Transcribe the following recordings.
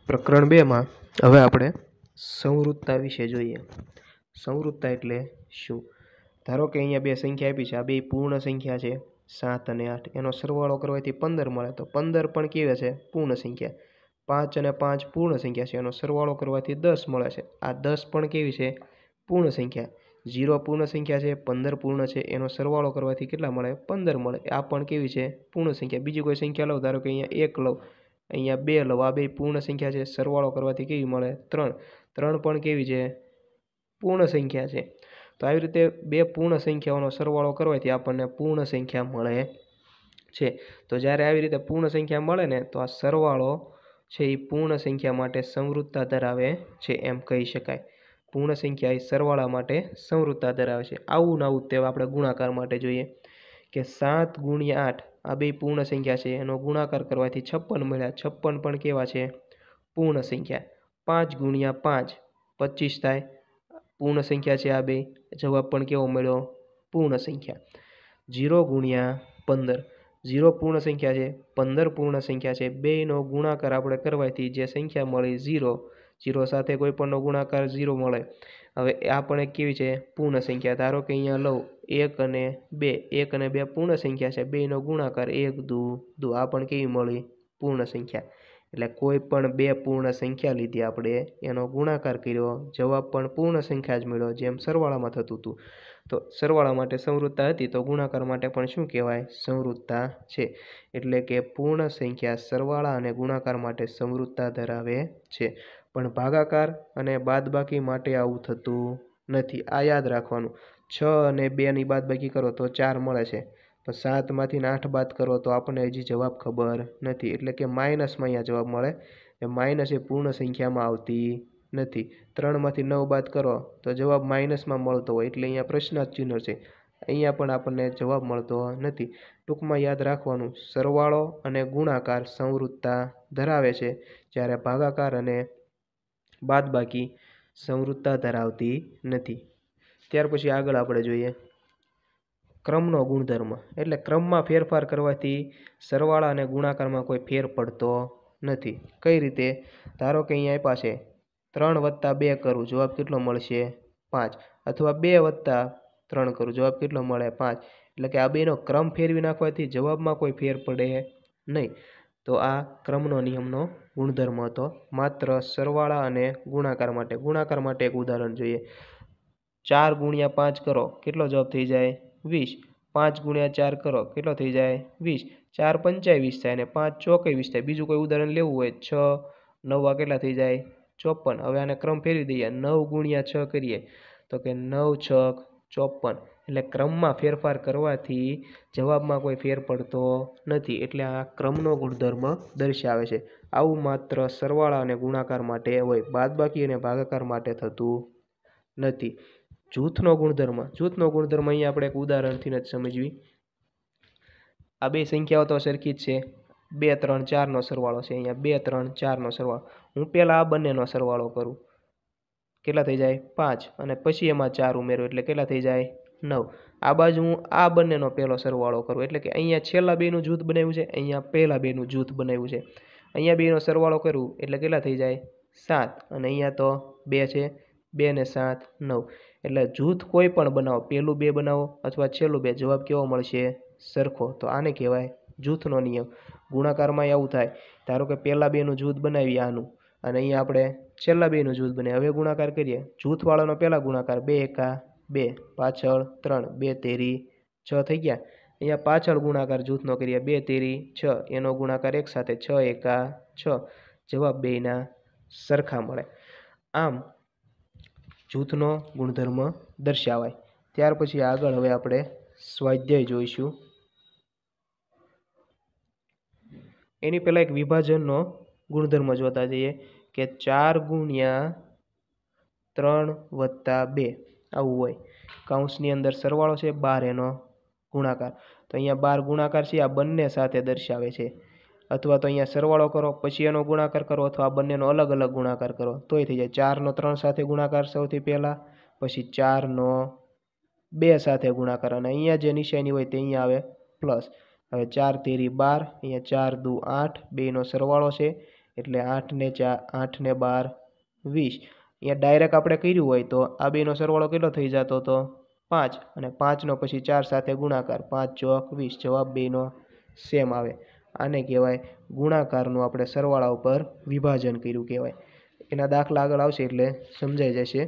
પ્રકરણ 2 માં હવે આપણે સંવૃત્તતા વિશે જોઈએ। સંવૃત્તતા એટલે શું? ધારો કે અહીંયા બે સંખ્યા આપી છે, આ બે પૂર્ણ સંખ્યા છે 7 અને 8, એનો સરવાળો કરવાથી 15 મળે, તો 15 પણ કેવી છે? પૂર્ણ સંખ્યા। 5 અને 5 પૂર્ણ સંખ્યા છે, એનો સરવાળો કરવાથી 10 મળે છે, આ 10 પણ કેવી છે? પૂર્ણ સંખ્યા। 0 પૂર્ણ સંખ્યા છે, 15 પૂર્ણ છે, એનો સરવાળો કરવાથી કેટલા મળે? 15 મળે, આ પણ કેવી છે? પૂર્ણ સંખ્યા। બીજી કોઈ સંખ્યા લઉં, ધારો કે અહીંયા 1 લઉં, અહીંયા 2 લઉં, આ બે પૂર્ણ સંખ્યા છે, સરવાળો કરવાથી કેવી મળે? 3 પણ કેવી છે? પૂર્ણ સંખ્યા છે। તો આવી રીતે બે પૂર્ણ સંખ્યાઓનો સરવાળો કરવાથી આપણને પૂર્ણ સંખ્યા મળે છે। તો જ્યારે આવી રીતે પૂર્ણ સંખ્યા મળે ને, તો આ સરવાળો છે એ પૂર્ણ સંખ્યા માટે સંવૃત્તતા ધરાવે છે એમ કહી શકાય। પૂર્ણ સંખ્યા એ સરવાળા માટે સંવૃત્તતા ધરાવે છે। આવું ને આવું તે આપણે ગુણાકાર માટે જોઈએ કે 7 ગુણ્યા 8 આ બે પૂર્ણ સંખ્યા છે, એનો ગુણાકાર કરવાથી 56 મળ્યા, 56 પણ કેવા છે? પૂર્ણ સંખ્યા। 5 ગુણ્યા 5 25 થાય, પૂર્ણ સંખ્યા છે આ બે, જવાબ પણ કેવો મળ્યો? પૂર્ણ સંખ્યા। 0 ગુણ્યા 15 0 પૂર્ણ સંખ્યા છે, 15 પૂર્ણ સંખ્યા છે, બેનો ગુણાકાર આપણે કરવાથી જે સંખ્યા મળી 0, 0 સાથે કોઈ પણનો ગુણાકાર 0 મળે। હવે આ પણ એક કેવી છે? પૂર્ણ સંખ્યા। ધારો કે અહીંયા લઉં 1 અને 2, 1 અને 2 પૂર્ણ સંખ્યા છે, બેનો ગુણાકાર 1 દુ 2, આ પણ કેવી મળી? પૂર્ણ સંખ્યા। એટલે કોઈ પણ બે પૂર્ણ સંખ્યા લીધી આપણે, એનો ગુણાકાર કર્યો, જવાબ પણ પૂર્ણ સંખ્યા જ મળ્યો, જેમ સરવાળામાં થતું હતું। તો સરવાળા માટે સંવૃત્તતા હતી, તો ગુણાકાર માટે પણ શું કહેવાય? સંવૃત્તતા છે। એટલે કે પૂર્ણ સંખ્યા સરવાળા અને ગુણાકાર માટે સંવૃત્તતા ધરાવે છે, પણ ભાગાકાર અને બાદબાકી માટે આવું થતું નથી, આ યાદ રાખવાનું। 6 અને 2 ની બાદબાકી કરો તો 4 મળે છે, તો 7 માંથી 8 બાદ કરો તો આપણને હજી જવાબ ખબર નથી, એટલે કે માઇનસમાં અહીંયા જવાબ મળે। એ માઇનસ એ પૂર્ણ સંખ્યામાં આવતી નથી। 3 માંથી 9 બાદ કરો તો જવાબ માઇનસમાં મળતો હોય, એટલે અહીંયા પ્રશ્નાર્થ ચિહ્ન છે, અહીંયા પણ આપણને જવાબ મળતો નથી। ટૂંકમાં યાદ રાખવાનું, સરવાળો અને ગુણાકાર સંવૃત્તતા ધરાવે છે, જ્યારે ભાગાકાર અને બાદબાકી સંવૃત્તતા ધરાવતી નથી। ત્યાર પછી આગળ આપણે જોઈએ ક્રમનો ગુણધર્મ, એટલે ક્રમમાં ફેરફાર કરવાથી સરવાળા અને ગુણાકારમાં કોઈ ફેર પડતો નથી। કઈ રીતે? ધારો કે અહીંયા આપ્યા છે 3 વત્તા 2 કરું, જવાબ કેટલો મળશે? 5, અથવા 2 વત્તા 3 કરું, જવાબ કેટલો મળે? 5, એટલે કે આ બેનો ક્રમ ફેરવી નાખવાથી જવાબમાં કોઈ ફેર પડે નહીં। તો આ ક્રમનો નિયમનો ગુણધર્મ હતો, માત્ર સરવાળા અને ગુણાકાર માટે। ગુણાકાર માટે એક ઉદાહરણ જોઈએ, 4 ગુણ્યા 5 કરો, કેટલો જવાબ થઈ જાય? 20। 5 ગુણ્યા 4 કરો, કેટલો થઈ જાય? 20। 4 પંચા 20 થાય અને 5 ચોકે 20 થાય। બીજું કોઈ ઉદાહરણ લેવું હોય, 6 9 કેટલા થઈ જાય? 54। હવે આને ક્રમ ફેરવી દઈએ, 9 ગુણ્યા 6 કરીએ તો કે 9 6 54, એટલે ક્રમમાં ફેરફાર કરવાથી જવાબમાં કોઈ ફેર પડતો નથી, એટલે આ ક્રમનો ગુણધર્મ દર્શાવે છે। આવું માત્ર સરવાળા અને ગુણાકાર માટે હોય, બાદબાકી અને ભાગાકાર માટે થતું નથી। જૂથનો ગુણધર્મ, જૂથનો ગુણધર્મ અહીંયા આપણે એક ઉદાહરણથી જ સમજવી। આ બે સંખ્યાઓ તો સરખી જ છે, 2 3 4 નો સરવાળો છે, અહીંયા 2 3 4 નો સરવાળો, હું પહેલા આ બંનેનો સરવાળો કરું, કેટલા થઈ જાય? 5, અને પછી એમાં 4 ઉમેરો એટલે કેટલા થઈ જાય? 9। આ બાજુ હું આ બંનેનો પહેલો સરવાળો કરું, એટલે કે અહીંયા છેલ્લા બેનું જૂથ બનાવ્યું છે, અહીંયા પહેલા બેનું જૂથ બનાવ્યું છે, અહીંયા બેનો સરવાળો કરું એટલે કેટલા થઈ જાય? 7, અને અહીંયા તો 2 છે, 2 ને 7 9, એટલે જૂથ કોઈ પણ બનાવો, પહેલું 2 બનાવો અથવા છેલ્લું 2, જવાબ કેવો મળશે? સરખો। તો આને કહેવાય જૂથનો નિયમ। ગુણાકારમાં આવું થાય, ધારો કે પહેલા બેનું જૂથ બનાવીએ આનું, અને અહીંયા આપણે છેલ્લા બેનું જૂથ બનાવીએ, હવે ગુણાકાર કરીએ, જૂથવાળાનો પહેલા ગુણાકાર 2 એકા 2, પાછળ 3, 2 તેરી 6 થઈ ગયા। અહીંયા પાછળ ગુણાકાર જૂથનો કરીએ, 2 તેરી 6, એનો ગુણાકાર એક સાથે 6 એકા 6, જવાબ બેયના સરખા મળે। આમ જૂથનો ગુણધર્મ દર્શાવાય। ત્યાર પછી આગળ હવે આપણે સ્વાધ્યાય જોઈશું। એની પહેલાં એક વિભાજનનો ગુણધર્મ જોતા જઈએ કે 4 ગુણ્યા 3 વત્તા 2 આવું હોય, કૌંસની અંદર સરવાળો છે, 12 એનો ગુણાકાર, તો અહીંયા 12 ગુણાકાર છે, આ બંને સાથે દર્શાવે છે, અથવા તો અહીંયા સરવાળો કરો પછી એનો ગુણાકાર કરો, અથવા આ બંનેનો અલગ અલગ ગુણાકાર કરો તોય થઈ જાય। 4 નો 3 સાથે ગુણાકાર સૌથી પહેલાં, પછી 4 નો 2 સાથે ગુણાકાર, અને અહીંયા જે નિશાની હોય તે અહીંયા આવે પ્લસ। હવે 4 તેરી 12, અહીંયા 4 દુ 8, બેનો સરવાળો છે, એટલે 8 ને 4 8 ને 12 20 અહીંયા ડાયરેક્ટ આપણે કર્યું હોય તો આ બેનો સરવાળો કેટલો થઈ જતો તો 5 અને 5 નો પછી 4 સાથે ગુણાકાર 5 ચોક 20 જવાબ બેનો સેમ આવે આને કહેવાય ગુણાકારનું આપણે સરવાળા ઉપર વિભાજન કર્યું કહેવાય એના દાખલા આગળ આવશે એટલે સમજાઈ જશે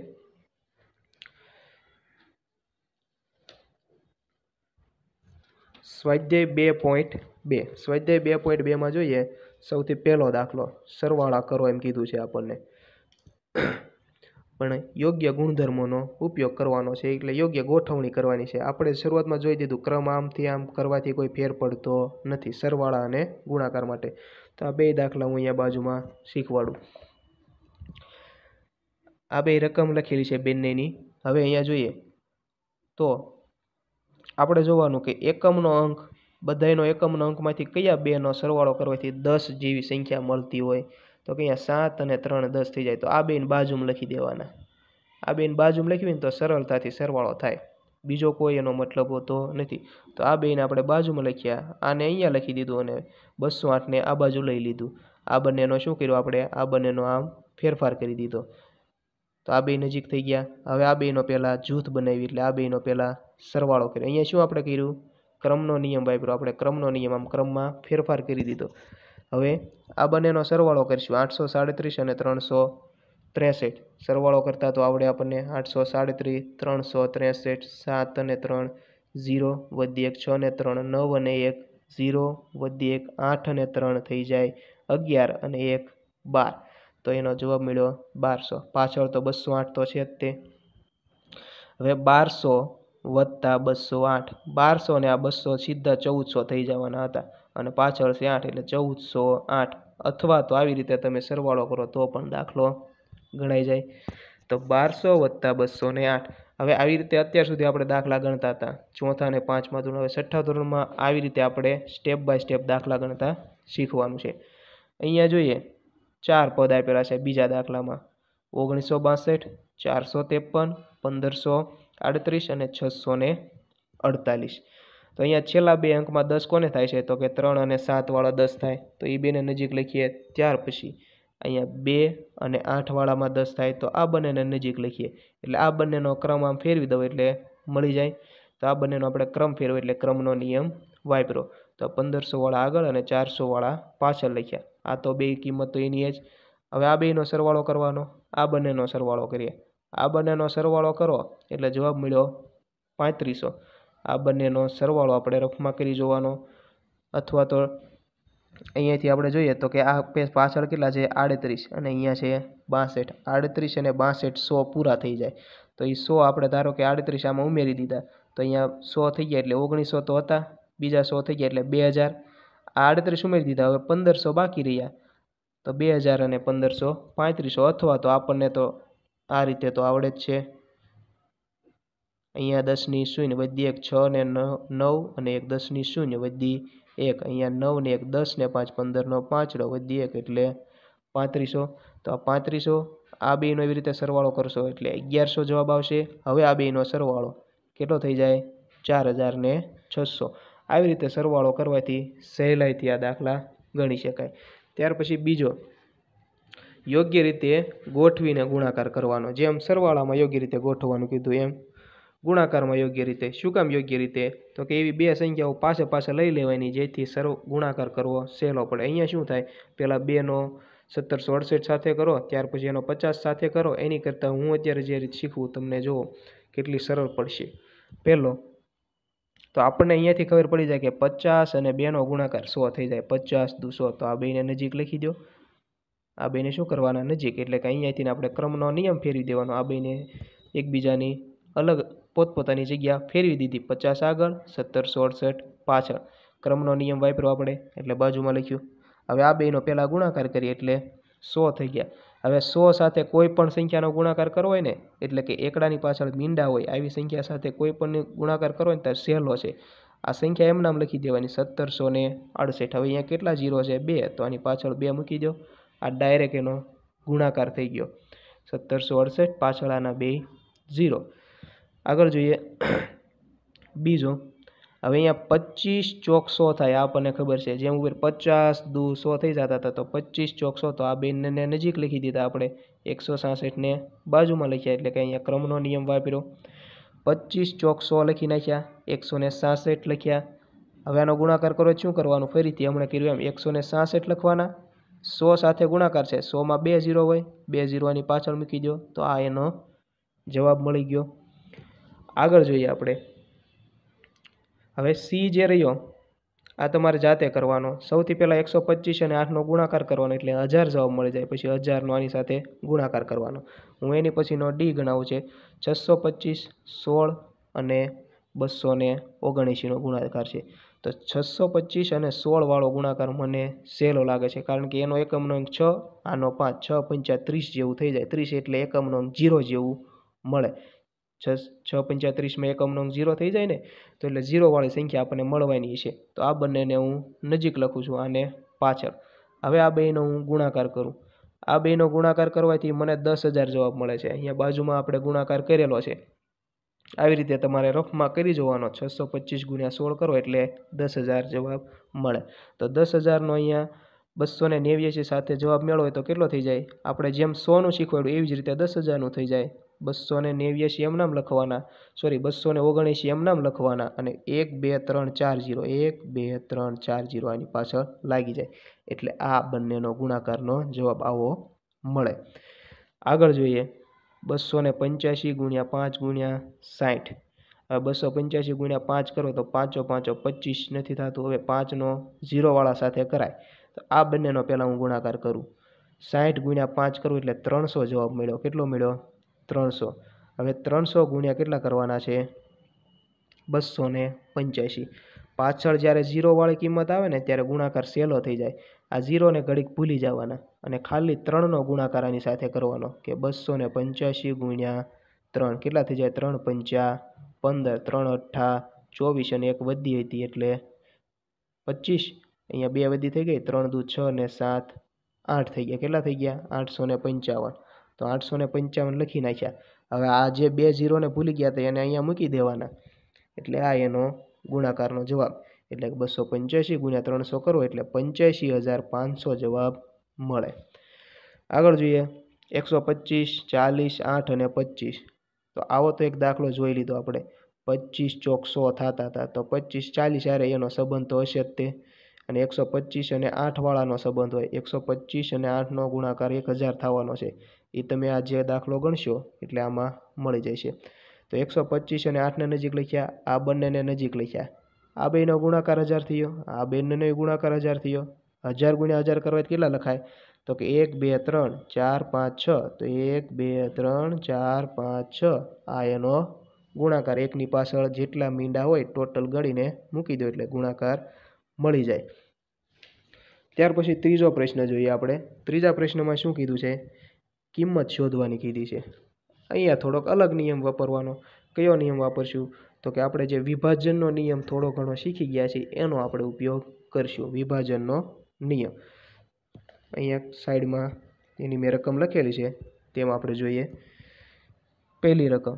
સ્વાધ્યાય 2.2 સ્વાધ્યાય 2.2 માં જોઈએ સૌથી પહેલો દાખલો સરવાળા કરો એમ કીધું છે આપણને પણ યોગ્ય ગુણધર્મોનો ઉપયોગ કરવાનો છે એટલે યોગ્ય ગોઠવણી કરવાની છે આપણે શરૂઆતમાં જોઈ દીધું ક્રમ આમથી આમ કરવાથી કોઈ ફેર પડતો નથી સરવાળા અને ગુણાકાર માટે તો આ બે દાખલા હું અહીંયા બાજુમાં શીખવાડું આ બે રકમ લખેલી છે બંનેની હવે અહીંયા જોઈએ તો આપણે જોવાનું કે એકમનો અંક બધાયનો એકમનો અંકમાંથી કયા બેનો સરવાળો કરવાથી 10 જેવી સંખ્યા મળતી હોય તો કે અહીંયા 7 અને 3 10 થઈ જાય તો આ બેન બાજુમાં લખી દેવાના આ બેન બાજુમાં લખવી ને તો સરળતાથી સરવાળો થાય બીજો કોઈ એનો મતલબ હોતો નથી તો આ બેન આપણે બાજુમાં લખ્યા આને અહીંયા લખી દીધું અને 208 ને આ બાજુ લઈ લીધું આ બંનેનો શું કર્યું આપણે આ બંનેનો આમ ફેરફાર કરી દીધો તો આ બે નજીક થઈ ગયા હવે આ બેનો પહેલા જૂથ બનાવી એટલે આ બેનો પહેલા સરવાળો કર્યો અહીંયા શું આપણે કર્યું ક્રમનો નિયમ વાપર્યો આપણે ક્રમનો નિયમ આમ ક્રમમાં ફેરફાર કરી દીધો હવે આ બંનેનો સરવાળો કરીશું 837 અને 363 સરવાળો કરતા તો આવડે આપણને 837 363 7 અને 3 0 વધી 1 6 અને 3 9 અને 1 0 વધી 1 8 અને 3 થઈ જાય 11 અને 1 12 તો એનો જવાબ મળ્યો 1200 પાછળ તો 208 તો છે જ તે હવે 1200 વત્તા 208 1200 ને આ 200 સીધા 1400 થઈ જવાના હતા અને પાછળ છે 8 એટલે 1408 અથવા તો આવી રીતે તમે સરવાળો કરો તો પણ દાખલો ગણાઈ જાય તો 1200 વત્તા 208 હવે આવી રીતે અત્યાર સુધી આપણે દાખલા ગણતા હતા ચોથા અને પાંચમા ધોરણ હવે છઠ્ઠા ધોરણમાં આવી રીતે આપણે સ્ટેપ બાય સ્ટેપ દાખલા ગણતા શીખવાનું છે અહીંયા જોઈએ 4 પદ આપેલા છે બીજા દાખલામાં 1962 453 1538 અને 648 તો અહીંયા છેલ્લા બે અંકમાં 10 કોને થાય છે તો કે 3 અને 7 વાળા 10 થાય તો એ બેને નજીક લખીએ ત્યાર પછી અહીંયા 2 અને 8 વાળામાં 10 થાય તો આ બંનેને નજીક લખીએ એટલે આ બંનેનો ક્રમ આમ ફેરવી દો એટલે મળી જાય તો આ બંનેનો આપણે ક્રમ ફેરવો એટલે ક્રમનો નિયમ વાપરો તો 1500 વાળા આગળ અને 400 વાળા પાછળ લખ્યા આ તો બે કિંમત તો એની જ હવે આ બેનો સરવાળો કરવાનો આ બંનેનો સરવાળો કરીએ આ બંનેનો સરવાળો કરો એટલે જવાબ મળ્યો 3500 આ બંનેનો સરવાળો આપણે રફમાં કરી જોવાનો અથવા તો અહીંયાથી આપણે જોઈએ તો કે આ પાછળ કેટલા છે 38 અને અહીંયા છે 62 38 અને 62 100 પૂરા થઈ જાય તો એ 100 આપણે ધારો કે 38 આમાં ઉમેરી દીધા તો અહીંયા 100 થઈ ગયા એટલે 1900 તો હતા બીજા 100 થઈ ગયા એટલે 2000 આ 38 ઉમેરી દીધા હવે 1500 બાકી રહ્યા તો 2000 અને 1500 3500 અથવા તો આપણને તો આ રીતે તો આવડે જ છે અહીંયા 10 ની શૂન્ય વધી 1 6 ને 9 અને 1 10 ની શૂન્ય વધી 1 અહીંયા 9 ને 1 10 ને 5 15 નો 5 વધી 1 એટલે 3500 તો આ 3500 આ બેનો એવી રીતે સરવાળો કરશો એટલે 1100 જવાબ આવશે હવે આ બેનો સરવાળો કેટલો થઈ જાય 4600 આવી રીતે સરવાળો કરવાથી સહેલાઈથી આ દાખલા ગણી શકાય ત્યાર પછી બીજો યોગ્ય રીતે ગોઠવીને ગુણાકાર કરવાનો જેમ સરવાળામાં યોગ્ય રીતે ગોઠવવાનું કીધું એમ ગુણાકારમાં યોગ્ય રીતે શું કામ યોગ્ય રીતે તો કે એવી બે સંખ્યાઓ પાસે લઈ લેવાની જેથી ગુણાકાર કરવો સહેલો પડે અહીંયા શું થાય પહેલા 2 નો 1768 સાથે કરો ત્યાર પછી એનો 50 સાથે કરો એની કરતાં હું અત્યારે જે રીતે શીખવું તમને જુઓ કેટલી સરળ પડશે પહેલો તો આપણને અહીંયાથી ખબર પડી જાય કે 50 અને 2 નો ગુણાકાર 100 થઈ જાય 50 દુ 100 તો આ બેને નજીક લખી દો આ બેને શું કરવાના નજીક એટલે કે અહીંયાથી આપણે ક્રમનો નિયમ ફેરવી દેવાનો આ બેને એકબીજાની અલગ પોતપોતાની જગ્યા ફેરવી દીધી 50 આગળ 1768 પાછળ ક્રમનો નિયમ વાપરો આપણે એટલે બાજુમાં લખ્યું હવે આ બેનો પહેલા ગુણાકાર કરીએ એટલે 100 થઈ ગયા હવે 100 સાથે કોઈ પણ સંખ્યાનો ગુણાકાર કરવો હોય ને એટલે કે એકડાની પાછળ મીંડા હોય આવી સંખ્યા સાથે કોઈ પણ ગુણાકાર કરવો હોય ને તો સહેલો છે આ સંખ્યા એમ નામ લખી દેવાની 1768 હવે અહીંયા કેટલા 0 છે 2 તો આની પાછળ 2 મૂકી દો આ ડાયરેક્ટ એનો ગુણાકાર થઈ ગયો 1768 પાછળ આના 2 0 આગળ જોઈએ બીજો હવે અહીંયા 25 ચોક 100 થાય, આપણને ખબર છે. જેમ ઉપર 50 દુ 100 થઈ જતા હતા, તો 25 ચોક 100, તો આ બેને નજીક લખી દીધા આપણે. 166 ને બાજુમાં લખ્યા, એટલે કે અહીંયા ક્રમનો નિયમ વાપર્યો. 25 ચોક 100 લખી નાખ્યા, 166 લખ્યા. હવે આનો ગુણાકાર કરો શું કરવાનું? ફરીથી હમણાં કર્યું એમ 166 લખવાના. 100 સાથે ગુણાકાર છે, 100માં 2 0 હોય, 2 0 આની પાછળ મૂકી દો, તો આ એનો જવાબ મળી ગયો. આગળ જોઈએ આપણે. હવે સી જે રહ્યો આ તમારે જાતે કરવાનો. સૌથી પહેલાં 125 અને 8નો ગુણાકાર કરવાનો, એટલે 1000 જવાબ મળી જાય. પછી 1000નો આની સાથે ગુણાકાર કરવાનો. હું એની પછીનો ડી ગણાવું છે. 625, 16 અને 279નો ગુણાકાર છે. તો 625 અને 16 વાળો ગુણાકાર મને સહેલો લાગે છે, કારણ કે એનો એકમનો અંક 6, આનો 5, 6 5 30 જેવું થઈ જાય. 30 એટલે એકમનો અંક 0 જેવું મળે. 6 5 30માં એકમનો અંક 0 થઈ જાય ને, તો એટલે 0 વાળી સંખ્યા આપણને મળવાની છે. તો આ બંનેને હું નજીક લખું છું, આને પાછળ. હવે આ બેનો હું ગુણાકાર કરું. આ બેનો ગુણાકાર કરવાથી મને 10,000 જવાબ મળે છે. અહીંયા બાજુમાં આપણે ગુણાકાર કરેલો છે. આવી રીતે તમારે રફમાં કરી જોવાનો. 625 × 16 કરો એટલે 10,000 જવાબ મળે. તો 10,000નો અહીંયા 289 સાથે જવાબ મેળવો હોય તો કેટલો થઈ જાય? આપણે જેમ 100નું શીખવાડ્યું એવી જ રીતે 10,000નું થઈ જાય. 289 એમ નામ લખવાના, સોરી 279 એમ નામ લખવાના, અને 1 2 3 4 0, 1 2 3 4 0 આની પાછળ લાગી જાય. એટલે આ બંનેનો ગુણાકારનો જવાબ આવો મળે. આગળ જોઈએ. 285 × 5 × 60. હવે 285 × 5 કરો તો 5 5 25 નથી થતું. હવે 5નો 0 વાળા સાથે કરાય. તો આ બંનેનો પહેલાં હું ગુણાકાર કરું. 60 × 5 કરું એટલે 300 જવાબ મળ્યો. કેટલો મળ્યો? 300. હવે 300 ગુણ્યા કેટલા કરવાના છે? 285. પાછળ જ્યારે 0 વાળી કિંમત આવે ને ત્યારે ગુણાકાર સહેલો થઈ જાય. આ 0ને ઘડીક ભૂલી જવાના અને ખાલી 3નો ગુણાકાર આની સાથે કરવાનો, કે 285 × 3 કેટલા થઈ જાય? 3 5 15, 3 8 24 અને 1 વધી હતી એટલે 25. અહીંયા 2 વધી થઈ ગઈ, 3 દુ 6 ને 7 8 થઈ ગયા. કેટલા થઈ ગયા? 855. તો 855 લખી નાખ્યા. હવે આ જે 2 0ને ભૂલી ગયા હતા એને અહીંયા મૂકી દેવાના, એટલે આ એનો ગુણાકારનો જવાબ. એટલે 285 × 300 કરો એટલે 85,500 જવાબ મળે. આગળ જોઈએ. 125, 40, 8 અને 25. તો આવો તો એક દાખલો જોઈ લીધો આપણે. 25 ચોક 100 થતા હતા, તો 25 40 હારે એનો સંબંધ તો હશે જ તે. અને 125 અને 8 વાળાનો સંબંધ હોય. 125 અને 8નો ગુણાકાર 1000 થવાનો છે. એ તમે આ જે દાખલો ગણશો એટલે આમાં મળી જશે. તો 125 અને 8ને નજીક લખ્યા, આ બંનેને નજીક લખ્યા. આ બેનો ગુણાકાર 1000 થયો, આ બેનો ગુણાકાર 1000 થયો. 1000 × 1000 કરવા કેટલા લખાય? તો કે 1 2 3 4 5 6. તો 1 2 3 4 5 6 આ એનો ગુણાકાર. એકની પાછળ જેટલા મીંડા હોય ટોટલ ગણીને મૂકી દો એટલે ગુણાકાર મળી જાય. ત્યાર પછી ત્રીજો પ્રશ્ન જોઈએ આપણે. ત્રીજા પ્રશ્નમાં શું કીધું છે? કિંમત શોધવાની કીધી છે. અહીંયા થોડોક અલગ નિયમ વાપરવાનો. કયો નિયમ વાપરશું? તો કે આપણે જે વિભાજનનો નિયમ થોડો ઘણો શીખી ગયા છીએ એનો આપણે ઉપયોગ કરશું. વિભાજનનો નિયમ અહીંયા સાઈડમાં એની મેં રકમ લખેલી છે, તેમાં આપણે જોઈએ. પહેલી રકમ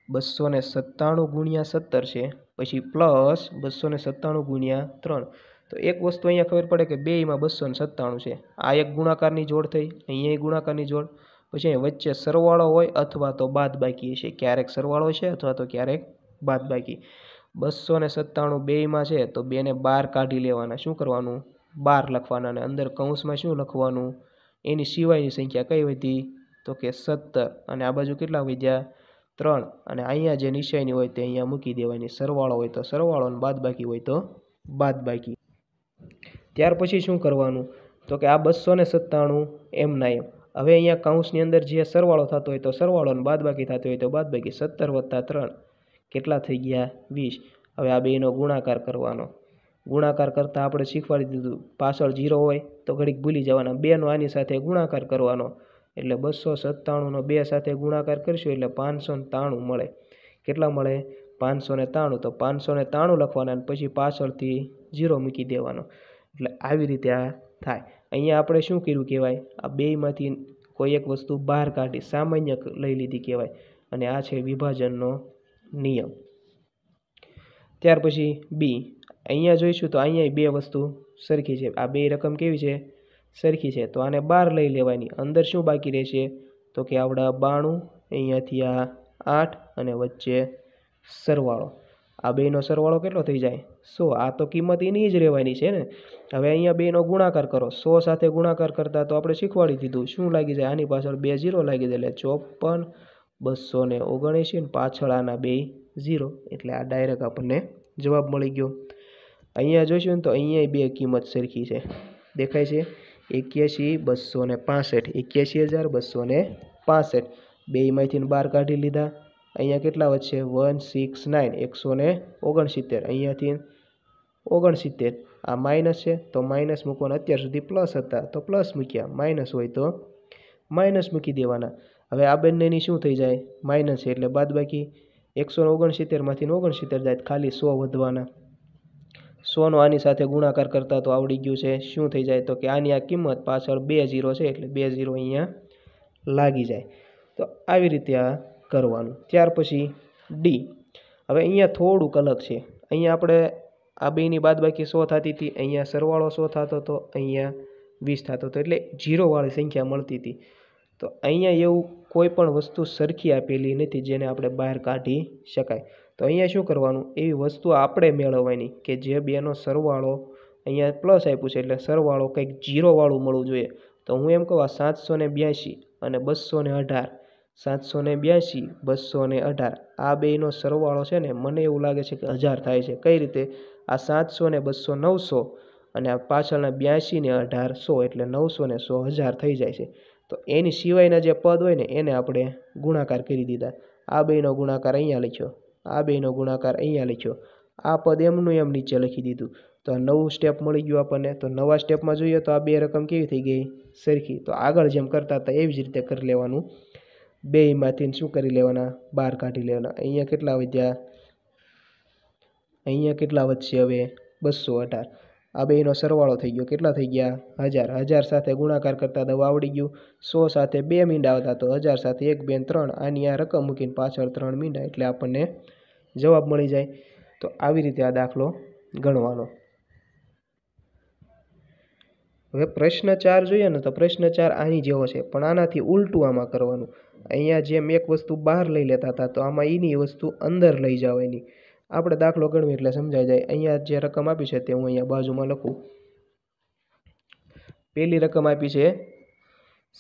297 × 17 છે, પછી પ્લસ 297 × 3. તો એક વસ્તુ અહીંયા ખબર પડે કે બેયમાં 297 છે. આ એક ગુણાકારની જોડ થઈ, અહીંયા ગુણાકારની જોડ. પછી અહીં વચ્ચે સરવાળો હોય અથવા તો બાદબાકી હશે. ક્યારેક સરવાળો છે અથવા તો ક્યારેક બાદબાકી. 297 બેયમાં છે, તો બેને 12 કાઢી લેવાના. શું કરવાનું? 12 લખવાના. અને અંદર કૌંસમાં શું લખવાનું? એની સિવાયની સંખ્યા કઈ વધી? તો કે 17. અને આ બાજુ કેટલા વધ્યા? 3. અને અહીંયા જે નિશાની હોય તે અહીંયા મૂકી દેવાની. સરવાળો હોય તો સરવાળો અને બાદબાકી હોય તો બાદબાકી. ત્યાર પછી શું કરવાનું? તો કે આ 297 એમના એમ. હવે અહીંયા કૌંસની અંદર જે સરવાળો થતો હોય તો સરવાળો અને બાદબાકી થતો હોય તો બાદબાકી. 17 + 3 કેટલા થઈ ગયા? 20. હવે આ બેનો ગુણાકાર કરવાનો. ગુણાકાર કરતાં આપણે શીખવાડી દીધું, પાછળ 0 હોય તો ઘડીક ભૂલી જવાના. 2નો આની સાથે ગુણાકાર કરવાનો, એટલે 297નો 2 સાથે ગુણાકાર કરીશું એટલે 593 મળે. કેટલા મળે? 593. તો 593 લખવાના અને પછી પાછળથી 0 મૂકી દેવાનો. એટલે આવી રીતે આ થાય. અહીંયા આપણે શું કર્યું કહેવાય? આ બેયમાંથી કોઈ એક વસ્તુ બહાર કાઢી, સામાન્ય લઈ લીધી કહેવાય. અને આ છે વિભાજનનો નિયમ. ત્યાર પછી બી અહીંયા જોઈશું તો અહીંયા બે વસ્તુ સરખી છે, આ બે રકમ કેવી છે, સરખી છે, તો આને બહાર લઈ લેવાની, અંદર શું બાકી રહેશે તો કે આવડા 92, અહીંયાથી આ 8 અને વચ્ચે સરવાળો, આ બેનો સરવાળો કેટલો થઈ જાય 100, આ તો કિંમત એની જ રહેવાની છે ને। હવે અહીંયા બેનો ગુણાકાર કરો, 100 સાથે ગુણાકાર કરતા તો આપણે શીખવાડી દીધું, શું લાગી જાય આની પાછળ 2 0 લાગી જાય, એટલે 54 279 ને પાછળ આના 2 0, એટલે આ ડાયરેક્ટ આપણને જવાબ મળી ગયો। અહીંયા જોઈશું ને તો અહીંયા બે કિંમત સરખી છે, દેખાય છે 81 265, 81,265, બેયમાંથી 12 કાઢી લીધા, અહીંયા કેટલા વધશે 169 169, અહીંયાથી 69, આ માઇનસ છે તો માઇનસ મૂકવાના, અત્યાર સુધી પ્લસ હતા તો પ્લસ મૂક્યા, માઇનસ હોય તો માઇનસ મૂકી દેવાના। હવે આ બંનેની શું થઈ જાય માઇનસ છે એટલે બાદબાકી, 169માંથી 69 જાય, ખાલી 100 વધવાના, 100નો આની સાથે ગુણાકાર કરતા તો આવડી ગયું છે, શું થઈ જાય તો કે આની આ કિંમત પાછળ 2 0 છે એટલે 2 0 અહીંયા લાગી જાય। તો આવી રીતે આ કરવાનું। ત્યાર પછી ડી, હવે અહીંયા થોડુંક અલગ છે, અહીંયા આપણે આ બેની બાદબાકી 100 થતી હતી, અહીંયા સરવાળો 100 થતો હતો, અહીંયા 20 થતો હતો, એટલે 0 વાળી સંખ્યા મળતી હતી। તો અહીંયા એવું કોઈ પણ વસ્તુ સરખી આપેલી નથી જેને આપણે બહાર કાઢી શકાય, તો અહીંયા શું કરવાનું, એવી વસ્તુ આપણે મેળવવાની કે જે બેનો સરવાળો, અહીંયા પ્લસ આપ્યું છે એટલે સરવાળો કંઈક 0 વાળું મળવું જોઈએ। તો હું એમ કહું આ 782 અને 218, 782 218, આ બેનો સરવાળો છે ને મને એવું લાગે છે કે 1000 થાય છે। કઈ રીતે, આ 700 ને 200 900, અને આ પાછળના 82 ને 18 100, એટલે 900 ને 100 1000 થઈ જાય છે। તો એની સિવાયના જે પદ હોય ને એને આપણે ગુણાકાર કરી દીધા, આ બેનો ગુણાકાર અહીંયા લખ્યો, આ બેનો ગુણાકાર અહીંયા લખ્યો, આ પદ એમનું એમ નીચે લખી દીધું, તો નવું સ્ટેપ મળી ગયું આપણને। તો નવા સ્ટેપમાં જોઈએ તો આ બે રકમ કેવી થઈ ગઈ સરખી, તો આગળ જેમ કરતા હતા એવી જ રીતે કરી લેવાનું, બેયમાંથી શું કરી લેવાના બહાર કાઢી લેવાના। અહીંયા કેટલા વધ્યા, અહીંયા કેટલા વધશે હવે 218, આ બેનો સરવાળો થઈ ગયો, કેટલા થઈ ગયા 1000, 1000 સાથે ગુણાકાર કરતા તો આવડી ગયું, 100 સાથે 2 મીંડા આવતા તો 1000 સાથે 1 2 3, આની આ રકમ મૂકીને પાછળ 3 મીંડા એટલે આપણને જવાબ મળી જાય। તો આવી રીતે આ દાખલો ગણવાનો। હવે પ્રશ્ન 4 જોઈએ ને તો પ્રશ્ન 4 આની જેવો છે, પણ આનાથી ઉલટું આમાં કરવાનું। અહીંયા જેમ એક વસ્તુ બહાર લઈ લેતા હતા તો આમાં એની વસ્તુ અંદર લઈ જવાની। આપણે દાખલો ગણવી એટલે સમજાઈ જાય। અહીંયા જે રકમ આપી છે તે હું અહીંયા બાજુમાં લખું। પહેલી રકમ આપી છે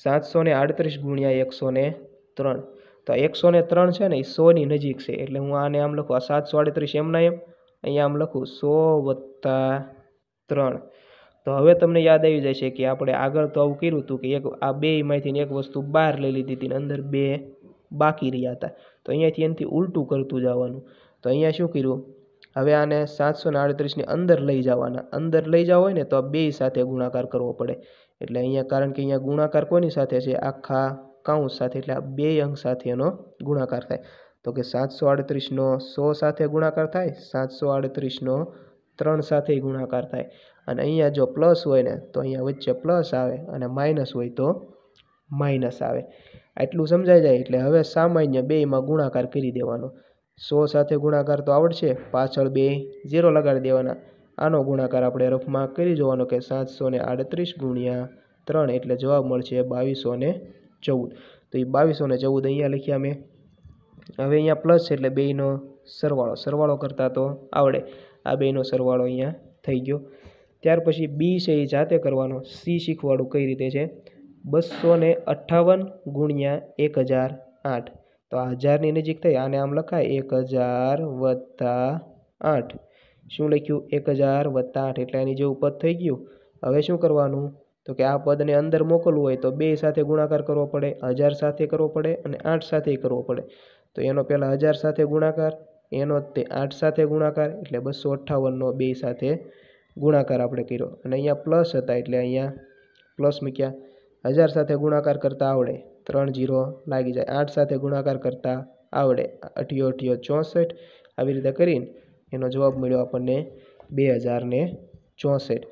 738 ગુણ્યા 103, તો 103 છે ને એ 100 ની નજીક છે, એટલે હું આને આમ લખું, આ 738 એમના એમ, અહીંયા આમ લખું 100 + 3। તો હવે તમને યાદ આવી જાય છે કે આપણે આગળ તો આવું કર્યું હતું કે એક આ બેયમાંથી એક વસ્તુ બહાર લઈ લીધી હતી, અંદર 2 બાકી રહ્યા હતા, તો અહીંયાથી એનાથી ઉલટું કરતું જવાનું। તો અહીંયા શું કર્યું, હવે આને 738ની અંદર લઈ જવાના, અંદર લઈ જવા હોય ને તો આ બે સાથે ગુણાકાર કરવો પડે, એટલે અહીંયા કારણ કે અહીંયા ગુણાકાર કોની સાથે છે આખા કાઉન્સ સાથે, એટલે આ બે અંક સાથે એનો ગુણાકાર થાય। તો કે 738નો 100 સાથે ગુણાકાર થાય, 738નો 3 સાથે ગુણાકાર થાય, અને અહીંયા જો પ્લસ હોય ને તો અહીંયા વચ્ચે પ્લસ આવે અને માઇનસ હોય તો માઇનસ આવે। આટલું સમજાઈ જાય એટલે હવે સામાન્ય બેયમાં ગુણાકાર કરી દેવાનો। 100 સાથે ગુણાકાર તો આવડશે, પાછળ 2 0 લગાડી દેવાના, આનો ગુણાકાર આપણે રફમાં કરી જોવાનો કે 738 ગુણ્યા 3 એટલે જવાબ મળશે 2214। તો એ 2214 અહીંયા લખ્યા મેં। હવે અહીંયા પ્લસ છે એટલે બેયનો સરવાળો કરતા તો આવડે, આ બેયનો સરવાળો અહીંયા થઈ ગયો। ત્યાર પછી બી છે એ જાતે કરવાનો, સી શીખવાડું કઈ રીતે છે, 258 ગુણ્યા 1008, તો આ 1000ની નજીક થઈ, આને આમ લખાય 1000 + 8, શું લખ્યું 1000 + 8, એટલે આની જેવું પદ થઈ ગયું। હવે શું કરવાનું તો કે આ પદને અંદર મોકલવું હોય તો બે સાથે ગુણાકાર કરવો પડે, 1000 સાથે કરવો પડે અને 8 સાથે કરવો પડે। તો એનો પહેલાં 1000 સાથે ગુણાકાર, એનો તે 8 સાથે ગુણાકાર, એટલે 258નો બે સાથે ગુણાકાર આપણે કર્યો, અને અહીંયા પ્લસ હતા એટલે અહીંયા પ્લસ મૂક્યા। 1000 સાથે ગુણાકાર કરતાં આવડે, 3 0 લાગી જાય, 8 સાથે ગુણાકાર કરતાં આવડે, 8 8 64, આવી રીતે કરીને એનો જવાબ મળ્યો આપણને 2064।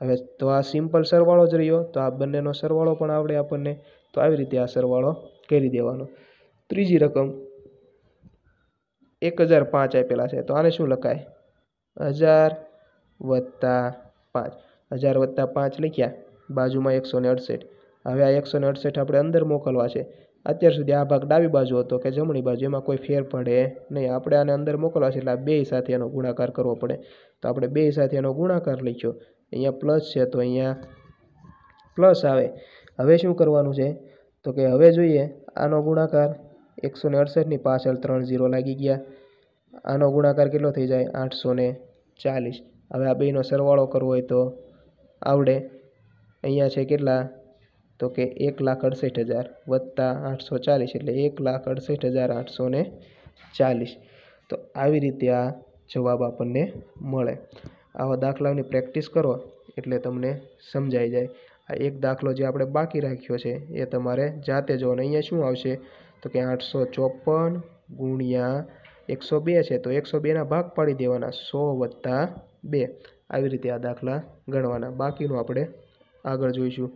હવે તો આ સિમ્પલ સરવાળો જ રહ્યો, તો આ બંનેનો સરવાળો પણ આવડે આપણને, તો આવી રીતે આ સરવાળો કરી દેવાનો। ત્રીજી રકમ 1005 આપેલા છે, તો આને શું લખાય 1000 + 5, 1000 + 5 લખ્યા, બાજુમાં 168. હવે આ 168 આપણે અંદર મોકલવા છે. અત્યાર સુધી આ ભાગ ડાબી બાજુ હતો કે જમણી બાજુ, એમાં કોઈ ફેર પડે નહીં. આપણે આને અંદર મોકલવા છે એટલે આ બે સાથે એનો ગુણાકાર કરવો પડે. તો આપણે બે સાથે એનો ગુણાકાર લખ્યો. અહીંયા પ્લસ છે તો અહીંયા પ્લસ આવે. હવે શું કરવાનું છે તો કે હવે જોઈએ આનો ગુણાકાર. 168ની પાછળ 3 0 લાગી ગયા. આનો ગુણાકાર કેટલો થઈ જાય? 840. હવે આ બેનો સરવાળો કરવો હોય તો આવડે. અહીંયા છે કેટલા તો કે 1,68,000 + 840 એટલે 1,68,840. તો આવી રીતે આ જવાબ આપણને મળે. આવા દાખલાની પ્રેક્ટિસ કરો એટલે તમને સમજાઈ જાય. આ એક દાખલો જે આપણે બાકી રાખ્યો છે એ તમારે જાતે જોવાનો. અહીંયા શું આવશે તો કે 854 × 102 છે તો 102ના ભાગ પાડી દેવાના. 100 + 2. આવી રીતે આ દાખલા ગણવાના. બાકીનું આપણે આગળ જોઈશું.